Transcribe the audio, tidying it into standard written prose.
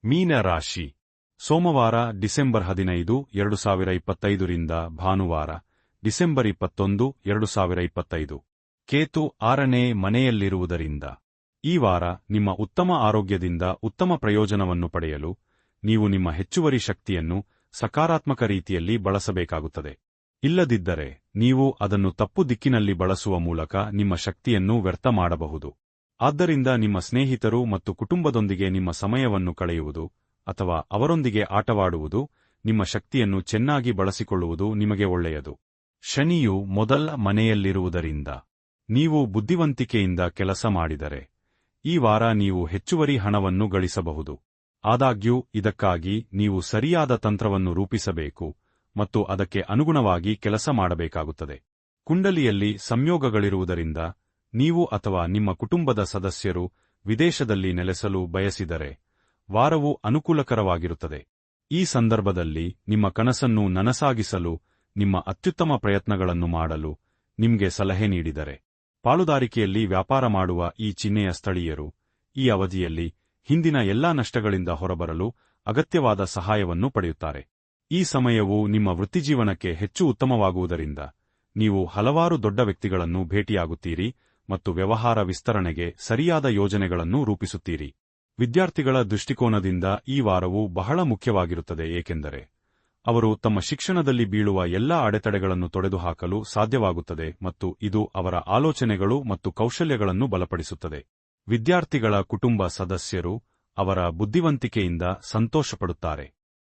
ಮೀನ ರಾಶಿ. ಸೋಮವಾರ ಡಿಸೆಂಬರ್ 15, 2025 ರಿಂದ ಭಾನುವಾರ ಡಿಸೆಂಬರ್ 21, 2025. ಕೇತು 6ನೇ ಮನೆಯಲ್ಲಿರುವುದರಿಂದ ಈ ವಾರ ನಿಮ್ಮ ಉತ್ತಮ ಆರೋಗ್ಯದಿಂದ ಉತ್ತಮ ಪ್ರಯೋಜನವನ್ನು ಪಡೆಯಲು ನೀವು ನಿಮ್ಮ ಹೆಚ್ಚುವರಿ ಶಕ್ತಿಯನ್ನು ಸಕಾರಾತ್ಮಕ ರೀತಿಯಲ್ಲಿ ಬಳಸಬೇಕಾಗುತ್ತದೆ. ಇಲ್ಲದಿದ್ದರೆ ನೀವು ಅದನ್ನು ತಪ್ಪು ದಿಕ್ಕಿನಲ್ಲಿ ಬಳಸುವ ಮೂಲಕ ನಿಮ್ಮ ಶಕ್ತಿಯನ್ನು ವ್ಯರ್ಥ ಮಾಡಬಹುದು. ಆದ್ದರಿಂದ ನಿಮ್ಮ ಸ್ನೇಹಿತರು ಮತ್ತು ಕುಟುಂಬದೊಂದಿಗೆ ನಿಮ್ಮ ಸಮಯವನ್ನು ಕಳೆಯುವುದು ಅಥವಾ ಅವರೊಂದಿಗೆ ಆಟವಾಡುವುದು, ನಿಮ್ಮ ಶಕ್ತಿಯನ್ನು ಚೆನ್ನಾಗಿ ಬಳಸಿಕೊಳ್ಳುವುದು ನಿಮಗೆ ಒಳ್ಳೆಯದು. ಶನಿಯು ಮೊದಲ ಮನೆಯಲ್ಲಿರುವುದರಿಂದ ನೀವು ಬುದ್ಧಿವಂತಿಕೆಯಿಂದ ಕೆಲಸ ಮಾಡಿದರೆ ಈ ವಾರ ನೀವು ಹೆಚ್ಚುವರಿ ಹಣವನ್ನು ಗಳಿಸಬಹುದು. ಆದಾಗ್ಯೂ ಇದಕ್ಕಾಗಿ ನೀವು ಸರಿಯಾದ ತಂತ್ರವನ್ನು ರೂಪಿಸಬೇಕು ಮತ್ತು ಅದಕ್ಕೆ ಅನುಗುಣವಾಗಿ ಕೆಲಸ ಮಾಡಬೇಕಾಗುತ್ತದೆ. ಕುಂಡಲಿಯಲ್ಲಿ ಸಂಯೋಗಗಳಿರುವುದರಿಂದ ನೀವು ಅಥವಾ ನಿಮ್ಮ ಕುಟುಂಬದ ಸದಸ್ಯರು ವಿದೇಶದಲ್ಲಿ ನೆಲೆಸಲು ಬಯಸಿದರೆ ವಾರವು ಅನುಕೂಲಕರವಾಗಿರುತ್ತದೆ. ಈ ಸಂದರ್ಭದಲ್ಲಿ ನಿಮ್ಮ ಕನಸನ್ನು ನನಸಾಗಿಸಲು ನಿಮ್ಮ ಅತ್ಯುತ್ತಮ ಪ್ರಯತ್ನಗಳನ್ನು ಮಾಡಲು ನಿಮಗೆ ಸಲಹೆ ನೀಡಿದರೆ ಪಾಲುದಾರಿಕೆಯಲ್ಲಿ ವ್ಯಾಪಾರ ಮಾಡುವ ಈ ಚಿಹ್ನೆಯ ಸ್ಥಳೀಯರು ಈ ಅವಧಿಯಲ್ಲಿ ಹಿಂದಿನ ಎಲ್ಲಾ ನಷ್ಟಗಳಿಂದ ಹೊರಬರಲು ಅಗತ್ಯವಾದ ಸಹಾಯವನ್ನು ಪಡೆಯುತ್ತಾರೆ. ಈ ಸಮಯವು ನಿಮ್ಮ ವೃತ್ತಿಜೀವನಕ್ಕೆ ಹೆಚ್ಚು ಉತ್ತಮವಾಗುವುದರಿಂದ ನೀವು ಹಲವಾರು ದೊಡ್ಡ ವ್ಯಕ್ತಿಗಳನ್ನು ಭೇಟಿಯಾಗುತ್ತೀರಿ ಮತ್ತು ವ್ಯವಹಾರ ವಿಸ್ತರಣೆಗೆ ಸರಿಯಾದ ಯೋಜನೆಗಳನ್ನು ರೂಪಿಸುತ್ತೀರಿ. ವಿದ್ಯಾರ್ಥಿಗಳ ದೃಷ್ಟಿಕೋನದಿಂದ ಈ ವಾರವು ಬಹಳ ಮುಖ್ಯವಾಗಿರುತ್ತದೆ, ಏಕೆಂದರೆ ಅವರು ತಮ್ಮ ಶಿಕ್ಷಣದಲ್ಲಿ ಬೀಳುವ ಎಲ್ಲಾ ಅಡೆತಡೆಗಳನ್ನು ತೊಡೆದುಹಾಕಲು ಸಾಧ್ಯವಾಗುತ್ತದೆ ಮತ್ತು ಇದು ಅವರ ಆಲೋಚನೆಗಳು ಮತ್ತು ಕೌಶಲ್ಯಗಳನ್ನು ಬಲಪಡಿಸುತ್ತದೆ. ವಿದ್ಯಾರ್ಥಿಗಳ ಕುಟುಂಬ ಸದಸ್ಯರು ಅವರ ಬುದ್ಧಿವಂತಿಕೆಯಿಂದ ಸಂತೋಷಪಡುತ್ತಾರೆ.